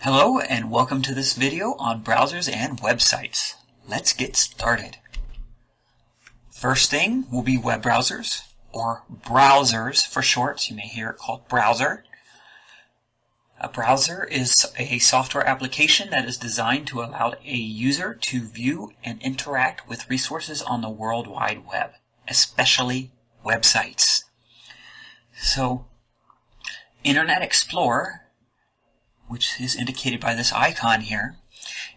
Hello and welcome to this video on browsers and websites. Let's get started. First thing will be web browsers, or browsers for short. You may hear it called browser. A browser is a software application that is designed to allow a user to view and interact with resources on the World Wide Web, especially websites. So, Internet Explorer, which is indicated by this icon here,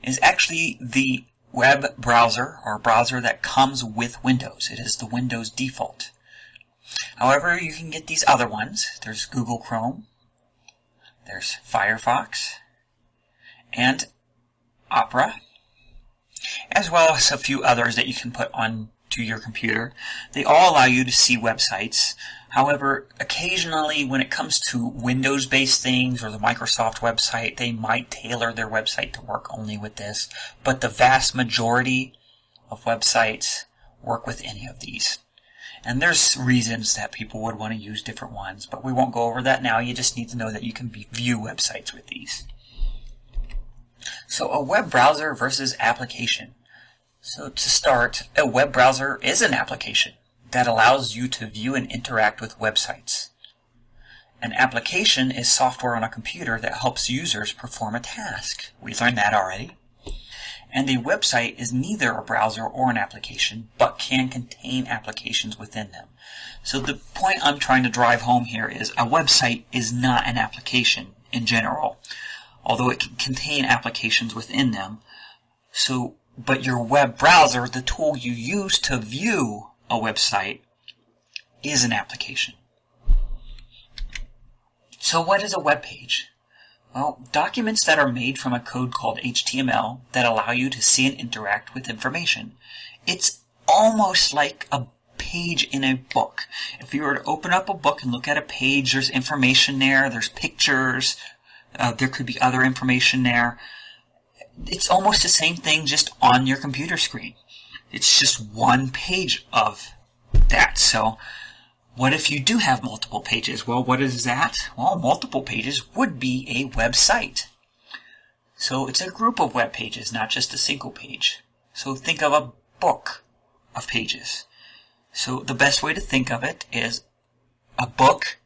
is actually the web browser or browser that comes with Windows. It is the Windows default. However, you can get these other ones. There's Google Chrome, there's Firefox, and Opera, as well as a few others that you can put onto your computer. They all allow you to see websites. However, occasionally when it comes to Windows-based things or the Microsoft website, they might tailor their website to work only with this. But the vast majority of websites work with any of these. And there's reasons that people would want to use different ones, but we won't go over that now. You just need to know that you can view websites with these. So a web browser versus application. So to start, a web browser is an application that allows you to view and interact with websites. An application is software on a computer that helps users perform a task. We learned that already. And a website is neither a browser or an application, but can contain applications within them. So the point I'm trying to drive home here is a website is not an application in general, although it can contain applications within them. But your web browser, the tool you use to view a website, is an application. So what is a web page? Well, documents that are made from a code called HTML that allow you to see and interact with information. It's almost like a page in a book. If you were to open up a book and look at a page, there's information there, there's pictures, there could be other information there. It's almost the same thing, just on your computer screen. It's just one page of that. So what if you do have multiple pages? Well, what is that? Well, multiple pages would be a website. So it's a group of web pages, not just a single page. So think of a book of pages. So the best way to think of it is a book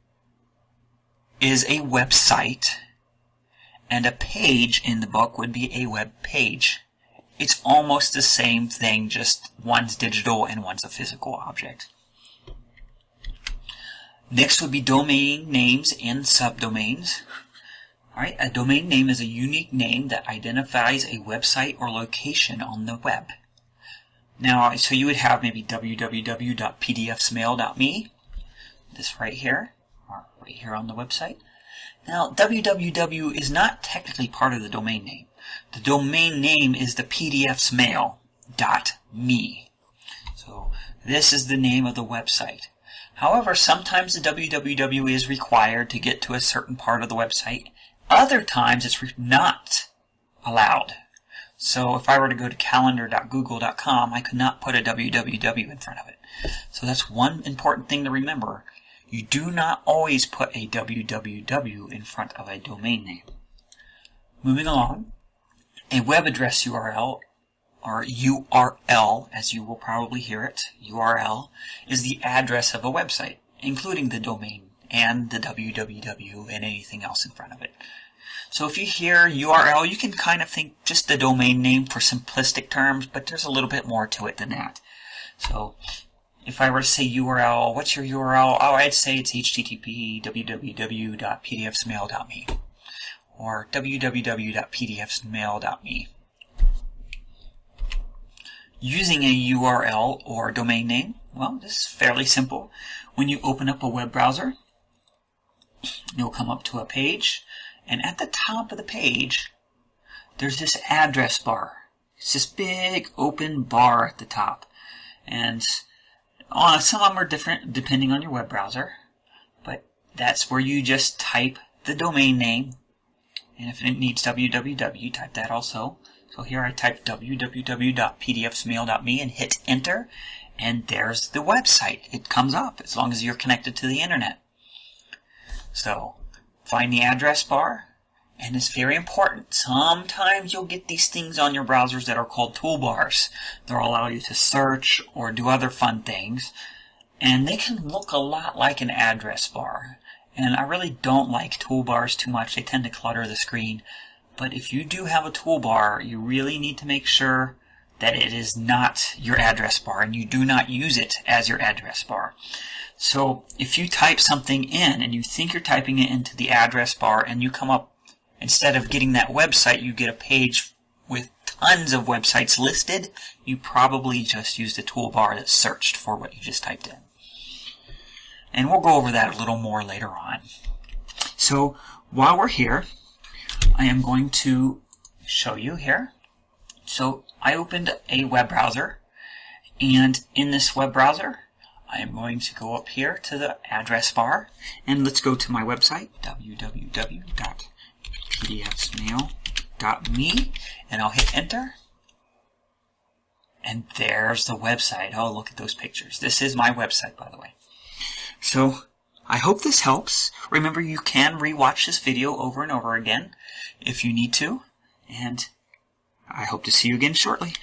is a website, and a page in the book would be a web page. It's almost the same thing, just one's digital and one's a physical object. Next would be domain names and subdomains. Alright, a domain name is a unique name that identifies a website or location on the web. Now, so you would have maybe www.pdfsmail.me, this right here, or right here on the website. Now, www is not technically part of the domain name. The domain name is the pdfsmail.me. So this is the name of the website. However, sometimes the www is required to get to a certain part of the website. Other times it's not allowed. So if I were to go to calendar.google.com, I could not put a www in front of it. So that's one important thing to remember. You do not always put a www in front of a domain name. Moving along. A web address URL, or URL, as you will probably hear it, URL, is the address of a website, including the domain and the www and anything else in front of it. So if you hear URL, you can kind of think just the domain name for simplistic terms, but there's a little bit more to it than that. So if I were to say URL, what's your URL? Oh, I'd say it's http www.pdfsmail.me. or www.pdfsmail.me. Using a URL or domain name, well, this is fairly simple. When you open up a web browser, you'll come up to a page, and at the top of the page, there's this address bar. It's this big open bar at the top. And some of them are different depending on your web browser, but that's where you just type the domain name. And if it needs www, type that also. So here I type www.pdfsmail.me and hit enter, and there's the website. It comes up as long as you're connected to the internet. So find the address bar And it's very important. Sometimes you'll get these things on your browsers that are called toolbars. They'll allow you to search or do other fun things. And they can look a lot like an address bar. And I really don't like toolbars too much. They tend to clutter the screen. But if you do have a toolbar, you really need to make sure that it is not your address bar and you do not use it as your address bar. So if you type something in and you think you're typing it into the address bar and you come up, instead of getting that website, you get a page with tons of websites listed, you probably just used a toolbar that searched for what you just typed in. And we'll go over that a little more later on. So while we're here, I am going to show you here. So I opened a web browser, and in this web browser, I am going to go up here to the address bar, and let's go to my website, www.pdfsmail.me, and I'll hit enter. And there's the website. Oh, look at those pictures. This is my website, by the way. So I hope this helps. Remember, you can rewatch this video over and over again if you need to, and I hope to see you again shortly.